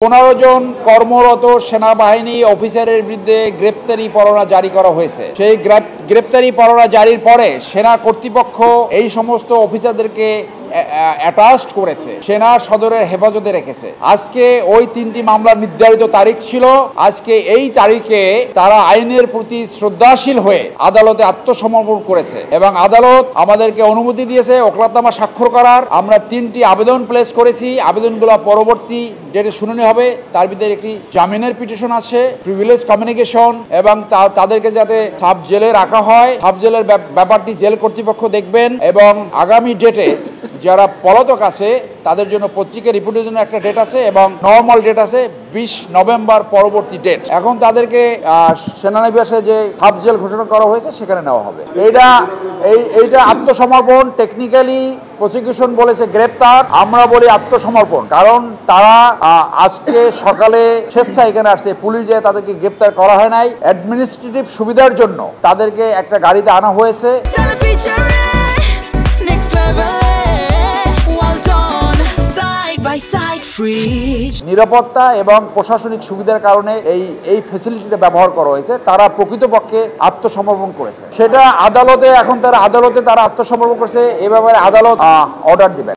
15 জন কর্মরত সেনাবাহিনী অফিসারের বিরুদ্ধে গ্রেপ্তারি পরোয়ানা জারি করা হয়েছে। সেই গ্রেপ্তারি পরোয়ানা জারির পরে সেনা কর্তৃপক্ষ এই সমস্ত অফিসারদেরকে অ্যাটাস্ট করেছে, সেনা সদরের হেফাজতে রেখেছে। আজকে ওই 3টি মামলার নির্ধারিত তারিখ ছিল। আজকে এই তারিখে তারা আইনের প্রতি শ্রদ্ধাশীল হয়ে আদালতে আত্মসমর্পণ করেছে এবং আদালত আমাদেরকে অনুমতি দিয়েছে ওকালতনামা স্বাক্ষর করার। আমরা 3টি আবেদন প্লেস করেছি। আবেদনগুলো পরবর্তী ডেটে শুনানি হবে। তার ভিতরে একটি জামিনের পিটিশন আছে, প্রিভিলেজ কমিউনিকেশন এবং তাদেরকে যাতে সাব জেলে রাখা হয়, সাব জেলের ব্যাপারটি জেল কর্তৃপক্ষ দেখবেন এবং আগামী ডেটে যারা পলাতক আছে তাদের জন্য পত্রিকা রিপোর্টের জন্য একটা ডেট আছে এবং নর্মাল ডেট আছে 20 নভেম্বর পরবর্তী ডেট। এখন তাদেরকে সেনানিবাসে যে সাব জেল ঘোষণা করা হয়েছে সেখানে নেওয়া হবে। এইটা আত্মসমর্পণ। টেকনিক্যালি প্রসিকিউশন বলেছে গ্রেপ্তার, আমরা বলি আত্মসমর্পণ, কারণ তারা আজকে সকালে স্বেচ্ছায় এখানে আসছে। পুলিশ যে তাদেরকে গ্রেপ্তার করা হয় নাই, অ্যাডমিনিস্ট্রেটিভ সুবিধার জন্য তাদেরকে একটা গাড়িতে আনা হয়েছে। নিরাপত্তা এবং প্রশাসনিক সুবিধার কারণে এই ফ্যাসিলিটিটা ব্যবহার করা হয়েছে। তারা প্রকৃতপক্ষে আত্মসমর্পণ করেছে। সেটা আদালতে, এখন তারা আত্মসমর্পণ করেছে, এ ব্যাপারে আদালত অর্ডার দিবে।